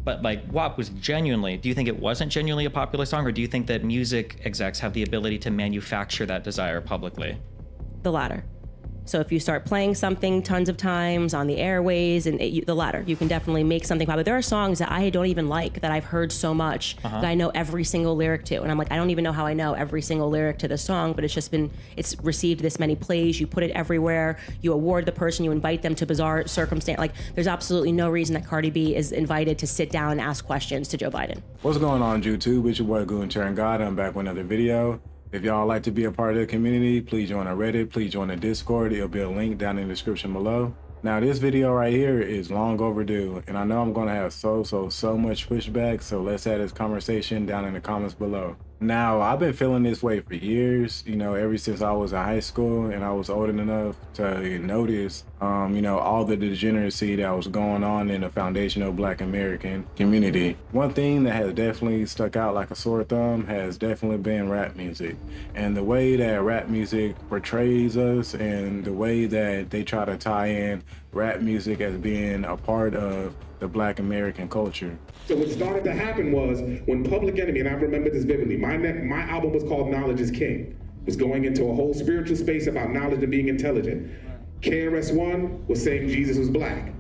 but like WAP was genuinely, do you think it wasn't genuinely a popular song, or do you think that music execs have the ability to manufacture that desire publicly? The latter. So if you start playing something tons of times on the airways, and the latter, you can definitely make something popular. There are songs that I don't even like that I've heard so much that I know every single lyric to. And I'm like, I don't even know how I know every single lyric to this song, but it's received this many plays, you put it everywhere, you award the person, you invite them to bizarre circumstance. Like, there's absolutely no reason that Cardi B is invited to sit down and ask questions to Joe Biden. What's going on, YouTube? It's your boy Gunter and God. I'm back with another video. If y'all like to be a part of the community, please join our Reddit, please join the Discord. It'll be a link down in the description below. Now, this video right here is long overdue, and I know I'm gonna have so much pushback, so let's have this conversation down in the comments below. Now, I've been feeling this way for years, you know, ever since I was in high school and I was old enough to notice, you know, all the degeneracy that was going on in the foundational Black American community. One thing that has definitely stuck out like a sore thumb has definitely been rap music. And the way that rap music portrays us and the way that they try to tie in rap music as being a part of the Black American culture. So what started to happen was when Public Enemy, and I remember this vividly, my album was called Knowledge is King. It was going into a whole spiritual space about knowledge and being intelligent. KRS-One was saying Jesus was black.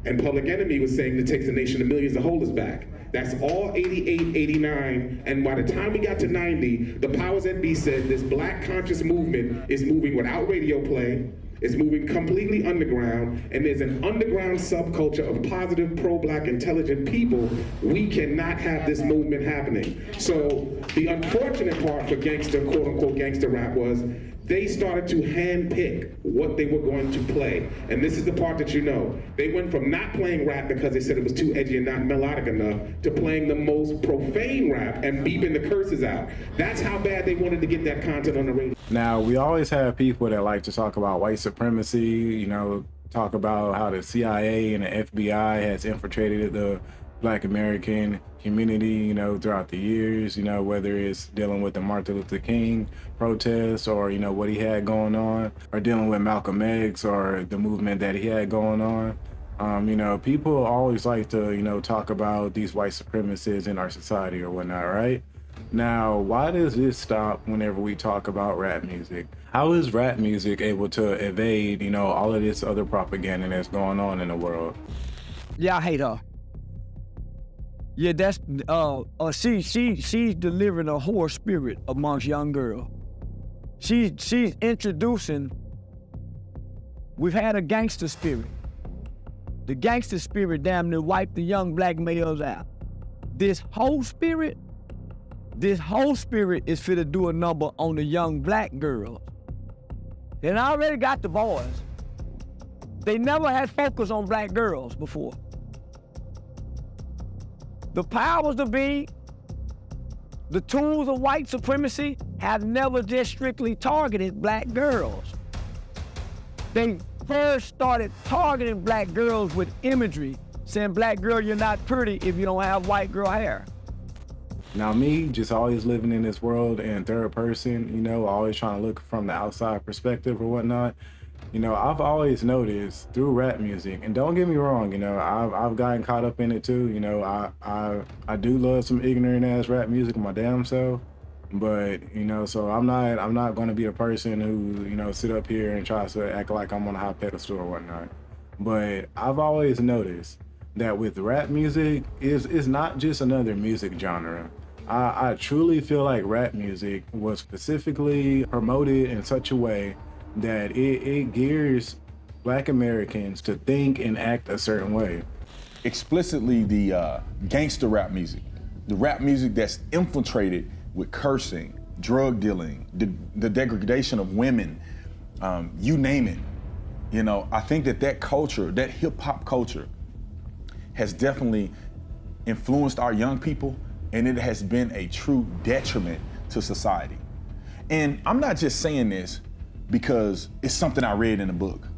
And Public Enemy was saying it takes a nation of millions to hold us back. That's all 88, 89, and by the time we got to 90, the powers that be said this black conscious movement is moving without radio play, it's moving completely underground, and there's an underground subculture of positive, pro-black, intelligent people. We cannot have this movement happening. So the unfortunate part for gangster, quote-unquote gangster rap was they started to handpick what they were going to play. And this is the part that you know. They went from not playing rap because they said it was too edgy and not melodic enough to playing the most profane rap and beeping the curses out. That's how bad they wanted to get that content on the radio. Now, we always have people that like to talk about white supremacy, you know, talk about how the CIA and the FBI has infiltrated the Black American community, you know, throughout the years, you know, whether it's dealing with the Martin Luther King protests or, you know, what he had going on, or dealing with Malcolm X or the movement that he had going on. You know, people always like to, you know, talk about these white supremacists in our society or whatnot, right? Now, why does this stop whenever we talk about rap music? How is rap music able to evade, you know, all of this other propaganda that's going on in the world? Yeah, I hate her. Yeah, that's she's delivering a whore spirit amongst young girls. She's introducing. We've had a gangster spirit. The gangster spirit damn near wiped the young black males out. This whole spirit is fit to do a number on the young black girls. They already got the boys. They never had focus on black girls before. The powers that be, the tools of white supremacy have never just strictly targeted black girls. They first started targeting black girls with imagery, saying, black girl, you're not pretty if you don't have white girl hair. Now, me just always living in this world in third person, you know, always trying to look from the outside perspective or whatnot. You know, I've always noticed through rap music, and don't get me wrong, you know, I've gotten caught up in it too. You know, I do love some ignorant ass rap music my damn self, but you know, so I'm not going to be a person who, you know, sit up here and tries to act like I'm on a high pedestal or whatnot. But I've always noticed that with rap music, it's not just another music genre. I truly feel like rap music was specifically promoted in such a way that it gears Black Americans to think and act a certain way. Explicitly the gangster rap music, the rap music that's infiltrated with cursing, drug dealing, the degradation of women, you name it. You know, I think that culture, that hip hop culture, has definitely influenced our young people, and it has been a true detriment to society. And I'm not just saying this because it's something I read in a book.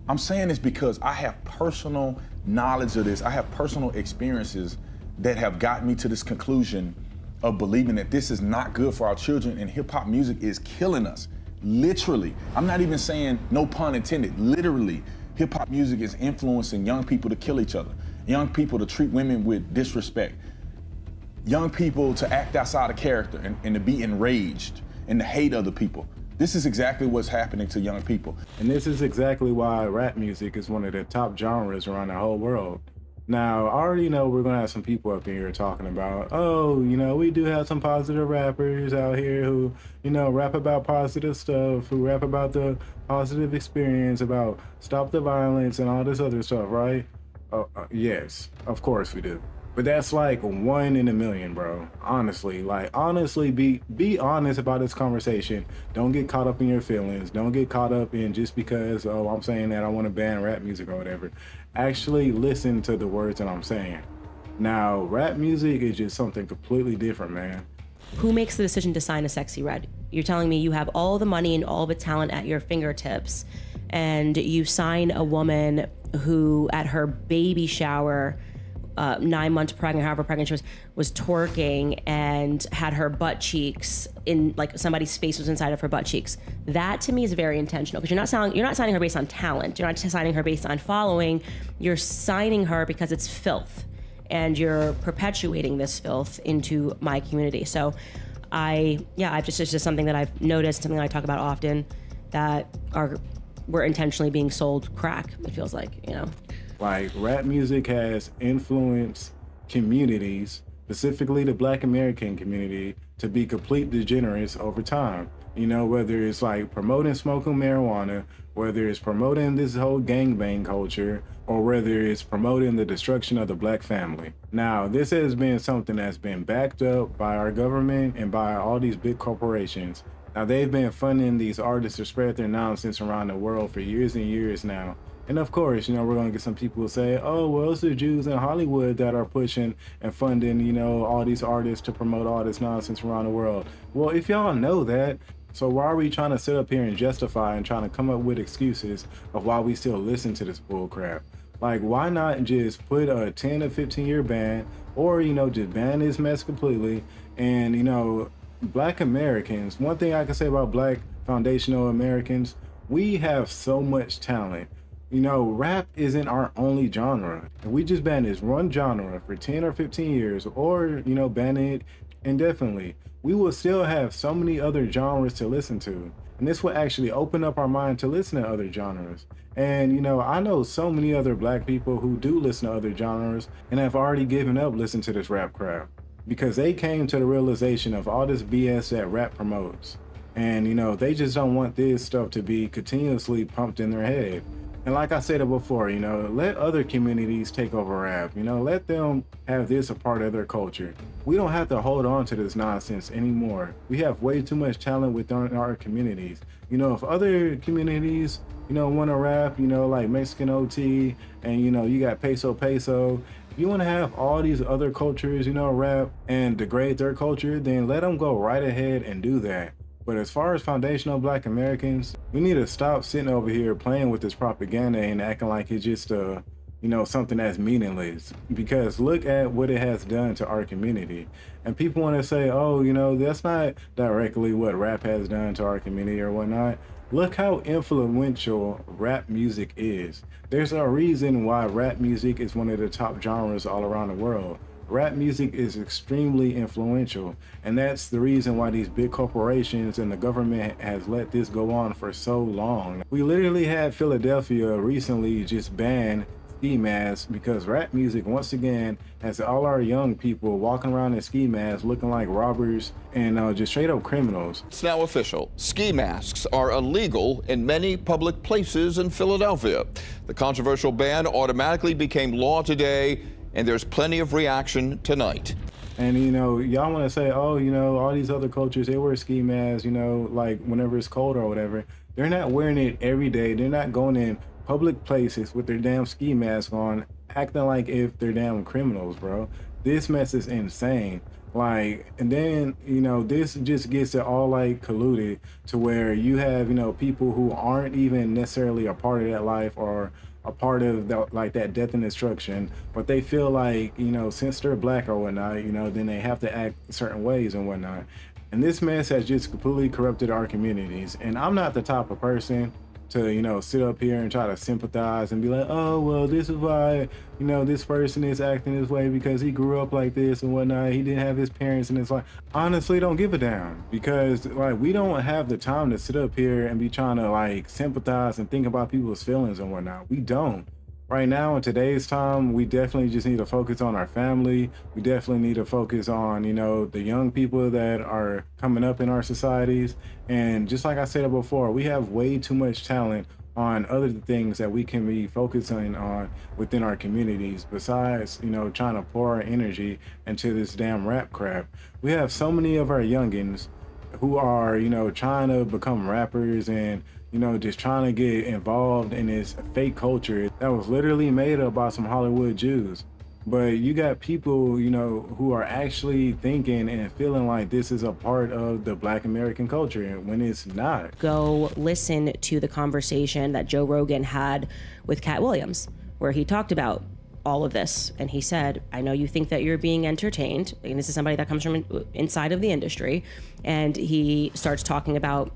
I'm saying this because I have personal knowledge of this. I have personal experiences that have gotten me to this conclusion of believing that this is not good for our children, and hip hop music is killing us. Literally. I'm not even saying no pun intended. Literally, hip hop music is influencing young people to kill each other. young people to treat women with disrespect, young people to act outside of character and to be enraged and to hate other people. This is exactly what's happening to young people. And this is exactly why rap music is one of the top genres around the whole world. Now, I already know we're gonna have some people up in here talking about, oh, you know, we do have some positive rappers out here who, you know, rap about positive stuff, who rap about the positive experience, about stop the violence and all this other stuff, right? Yes, of course we do. But that's like 1 in a million, bro. Honestly, like, honestly, be honest about this conversation. Don't get caught up in your feelings. Don't get caught up in just because, oh, I'm saying that I want to ban rap music or whatever. Actually listen to the words that I'm saying. Now, rap music is just something completely different, man. Who makes the decision to sign a Sexy Red? You're telling me you have all the money and all the talent at your fingertips, and you sign a woman who, at her baby shower, 9 months pregnant, however pregnant she was twerking and had her butt cheeks in, like, somebody's face was inside of her butt cheeks. That to me is very intentional, because you're not signing her based on talent. You're not signing her based on following. You're signing her because it's filth, and you're perpetuating this filth into my community. So it's just something that I've noticed, something I talk about often, that we're intentionally being sold crack, it feels like, you know. Like, rap music has influenced communities, specifically the Black American community, to be complete degenerates over time. You know, whether it's like promoting smoking marijuana, whether it's promoting this whole gangbang culture, or whether it's promoting the destruction of the Black family. Now, this has been something that's been backed up by our government and by all these big corporations. Now, they've been funding these artists to spread their nonsense around the world for years and years now. And of course, you know, we're going to get some people who say, oh, well, it's the Jews in Hollywood that are pushing and funding, you know, all these artists to promote all this nonsense around the world. Well, if y'all know that, so why are we trying to sit up here and justify and trying to come up with excuses of why we still listen to this bull crap? Like, why not just put a 10 or 15 year ban, or, you know, just ban this mess completely? And, you know, Black Americans, one thing I can say about Black foundational Americans, we have so much talent. You know, rap isn't our only genre. If we just ban this one genre for 10 or 15 years, or, you know, ban it indefinitely, we will still have so many other genres to listen to. And this will actually open up our mind to listen to other genres. And, you know, I know so many other Black people who do listen to other genres and have already given up listening to this rap crap, because they came to the realization of all this BS that rap promotes. And, you know, they just don't want this stuff to be continuously pumped in their head. And like I said it before, you know, let other communities take over rap. You know, let them have this a part of their culture. We don't have to hold on to this nonsense anymore. We have way too much talent within our communities. You know, if other communities, you know, want to rap, you know, like Mexican OT, and, you know, you got Peso Peso. If you want to have all these other cultures, you know, rap and degrade their culture, then let them go right ahead and do that. But as far as foundational Black Americans, we need to stop sitting over here playing with this propaganda and acting like it's just you know, something that's meaningless. Because look at what it has done to our community. And people want to say, oh, you know, that's not directly what rap has done to our community or whatnot. Look how influential rap music is. There's a reason why rap music is one of the top genres all around the world. Rap music is extremely influential, and that's the reason why these big corporations and the government has let this go on for so long. We literally had Philadelphia recently just ban ski masks because rap music once again has all our young people walking around in ski masks looking like robbers and just straight up criminals. It's now official. Ski masks are illegal in many public places in Philadelphia. The controversial ban automatically became law today, and there's plenty of reaction tonight. And, you know, y'all want to say, oh, you know, all these other cultures, they wear ski masks, you know, like whenever it's cold or whatever. They're not wearing it every day. They're not going in public places with their damn ski mask on, acting like if they're damn criminals, bro. This mess is insane. Like, and then, you know, this just gets it all like colluded to where you have, you know, people who aren't even necessarily a part of that life or a part of the, like that death and destruction, but they feel like, you know, since they're Black or whatnot, you know, then they have to act certain ways and whatnot. And this mess has just completely corrupted our communities. And I'm not the type of person to, you know, sit up here and try to sympathize and be like, oh, well, this is why, you know, this person is acting this way because he grew up like this and whatnot. He didn't have his parents. And it's like, honestly, don't give a damn, because like we don't have the time to sit up here and be trying to like sympathize and think about people's feelings and whatnot. We don't. Right now, in today's time, we definitely just need to focus on our family. We definitely need to focus on, you know, the young people that are coming up in our societies. And just like I said before, we have way too much talent on other things that we can be focusing on within our communities besides, you know, trying to pour our energy into this damn rap crap. We have so many of our youngins who are, you know, trying to become rappers and, you know, just trying to get involved in this fake culture that was literally made up by some Hollywood Jews. But you got people, you know, who are actually thinking and feeling like this is a part of the Black American culture when it's not. Go listen to the conversation that Joe Rogan had with Cat Williams, where he talked about all of this. And he said, I know you think that you're being entertained. And this is somebody that comes from inside of the industry. And he starts talking about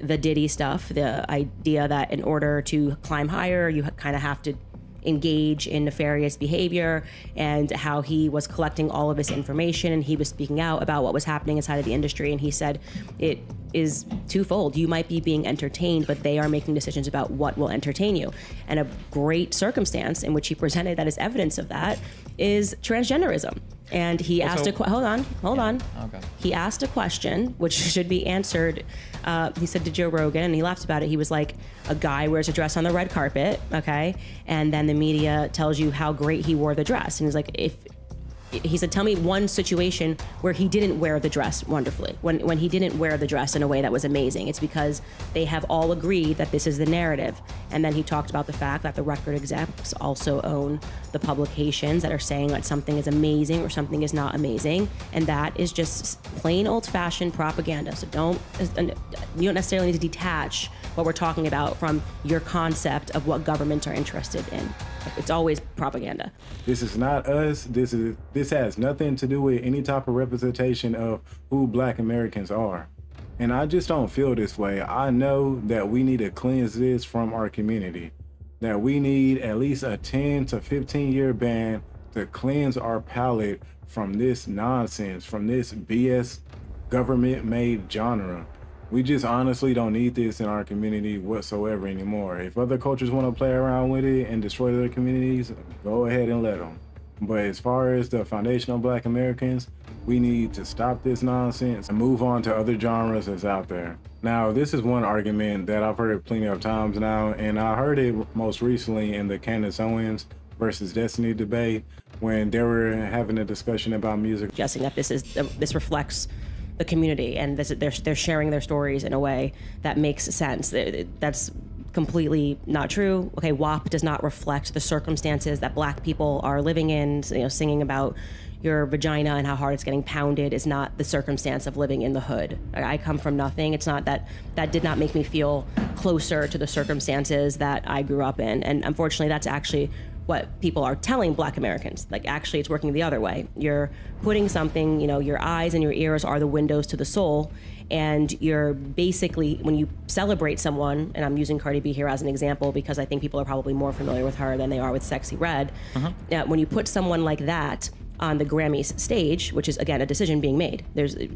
the Diddy stuff, the idea that in order to climb higher, you kind of have to engage in nefarious behavior, and how he was collecting all of this information and he was speaking out about what was happening inside of the industry. And he said it is twofold. You might be being entertained, but they are making decisions about what will entertain you. And a great circumstance in which he presented that as evidence of that is transgenderism. And he asked hold on. Okay. He asked a question which should be answered. He said to Joe Rogan, and he laughed about it. He was like, a guy wears a dress on the red carpet, okay? And then the media tells you how great he wore the dress. And he's like, he said, tell me one situation where he didn't wear the dress wonderfully, when he didn't wear the dress in a way that was amazing. It's because they have all agreed that this is the narrative. And then he talked about the fact that the record execs also own the publications that are saying that something is amazing or something is not amazing. And that is just plain old-fashioned propaganda. So you don't necessarily need to detach what we're talking about from your concept of what governments are interested in. It's always propaganda. This is not us. This has nothing to do with any type of representation of who Black Americans are. And I just don't feel this way. I know that we need to cleanse this from our community, that we need at least a 10 to 15 year ban to cleanse our palate from this nonsense, from this BS government-made genre. We just honestly don't need this in our community whatsoever anymore. If other cultures want to play around with it and destroy their communities, go ahead and let them. But as far as the foundational Black Americans, we need to stop this nonsense and move on to other genres that's out there. Now, this is one argument that I've heard plenty of times now, and I heard it most recently in the Candace Owens versus Destiny debate when they were having a discussion about music. Suggesting that this reflects the community, and they're sharing their stories in a way that makes sense. That's completely not true. Okay, WAP does not reflect the circumstances that Black people are living in. You know, singing about your vagina and how hard it's getting pounded is not the circumstance of living in the hood. I come from nothing. It's not that did not make me feel closer to the circumstances that I grew up in. And unfortunately, that's actually what people are telling Black Americans. Like, actually, it's working the other way. You're putting something, you know, your eyes and your ears are the windows to the soul. And you're basically, when you celebrate someone, and I'm using Cardi B here as an example because I think people are probably more familiar with her than they are with Sexy Red. When you put someone like that on the Grammys stage, which is, again, a decision being made.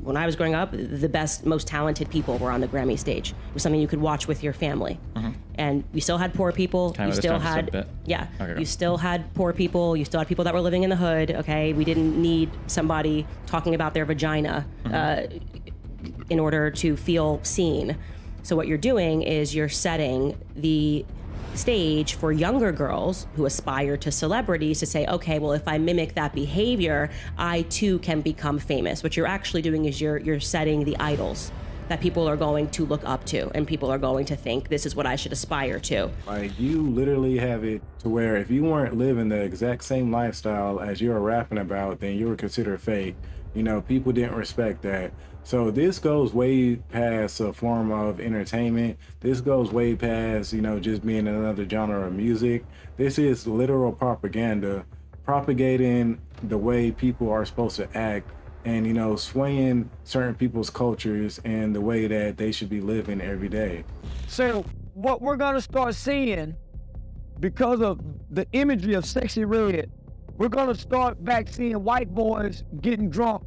When I was growing up, the best, most talented people were on the Grammy stage. It was something you could watch with your family. And you still had poor people. You still had, you still had poor people. You still had people that were living in the hood, okay? We didn't need somebody talking about their vagina in order to feel seen. So what you're doing is you're setting the stage for younger girls who aspire to celebrities to say, okay, well, if I mimic that behavior, I too can become famous. What you're actually doing is you're setting the idols that people are going to look up to, and people are going to think this is what I should aspire to. Like, you literally have it to where if you weren't living the exact same lifestyle as you're rapping about, then you were considered fake. You know, people didn't respect that. So this goes way past a form of entertainment. This goes way past, you know, just being another genre of music. This is literal propaganda, propagating the way people are supposed to act and, you know, swaying certain people's cultures and the way that they should be living every day. So what we're gonna start seeing, because of the imagery of Sexy Red, we're gonna start back seeing white boys getting drunk,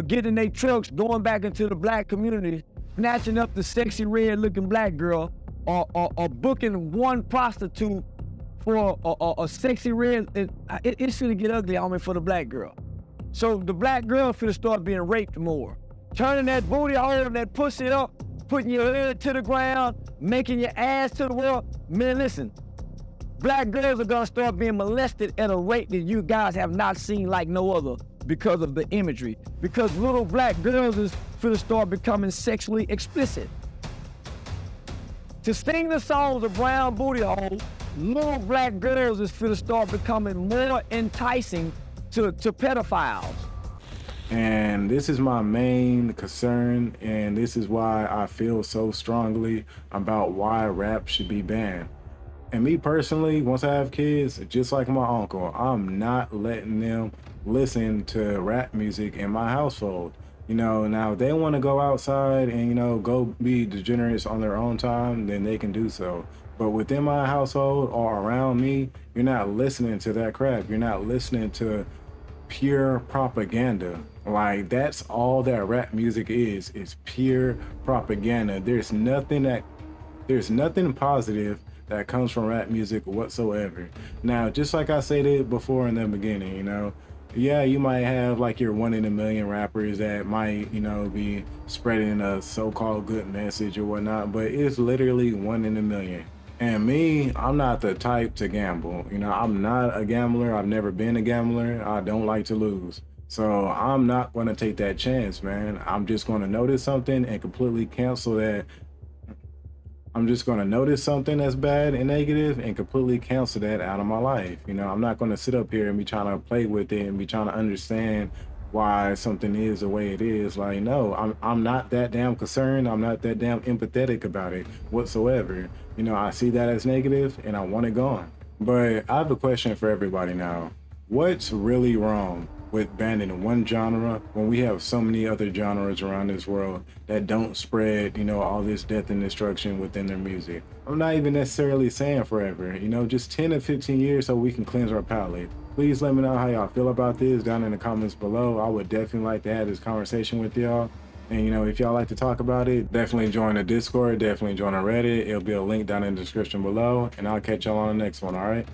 getting their trucks, going back into the black community, snatching up the sexy red looking black girl, or booking one prostitute for a sexy red. It's gonna get ugly, I mean, for the black girl. So the black girl finna start being raped more. Turning that booty hole, that pussy up, putting your head to the ground, making your ass to the world. Man, listen, black girls are gonna start being molested at a rate that you guys have not seen like no other because of the imagery. Because little black girls is finna start becoming sexually explicit. To sing the songs of Brown Booty Hole, little black girls is finna start becoming more enticing to pedophiles. And this is my main concern, and this is why I feel so strongly about why rap should be banned. And me personally, once I have kids, just like my uncle, I'm not letting them listen to rap music in my household. You know, now if they want to go outside and, you know, go be degenerates on their own time, then they can do so. But within my household or around me, you're not listening to that crap. You're not listening to pure propaganda. Like, that's all that rap music is pure propaganda. There's nothing positive that comes from rap music whatsoever. Now, just like I said before in the beginning, you know, yeah, you might have like your 1 in a million rappers that might, you know, be spreading a so-called good message or whatnot, but it's literally 1 in a million. And me, I'm not the type to gamble. You know, I'm not a gambler. I've never been a gambler. I don't like to lose. So I'm not going to take that chance, man. I'm just going to notice something and completely cancel that. I'm just going to notice something that's bad and negative and completely cancel that out of my life. You know, I'm not going to sit up here and be trying to play with it and be trying to understand why something is the way it is. Like, no, I'm not that damn concerned. I'm not that damn empathetic about it whatsoever. You know, I see that as negative and I want it gone. But I have a question for everybody now. What's really wrong with banning one genre when we have so many other genres around this world that don't spread, you know, all this death and destruction within their music? I'm not even necessarily saying forever, you know, just 10 to 15 years so we can cleanse our palate. Please let me know how y'all feel about this down in the comments below. I would definitely like to have this conversation with y'all. And, you know, if y'all like to talk about it, definitely join the Discord, definitely join the Reddit. It'll be a link down in the description below. And I'll catch y'all on the next one, all right?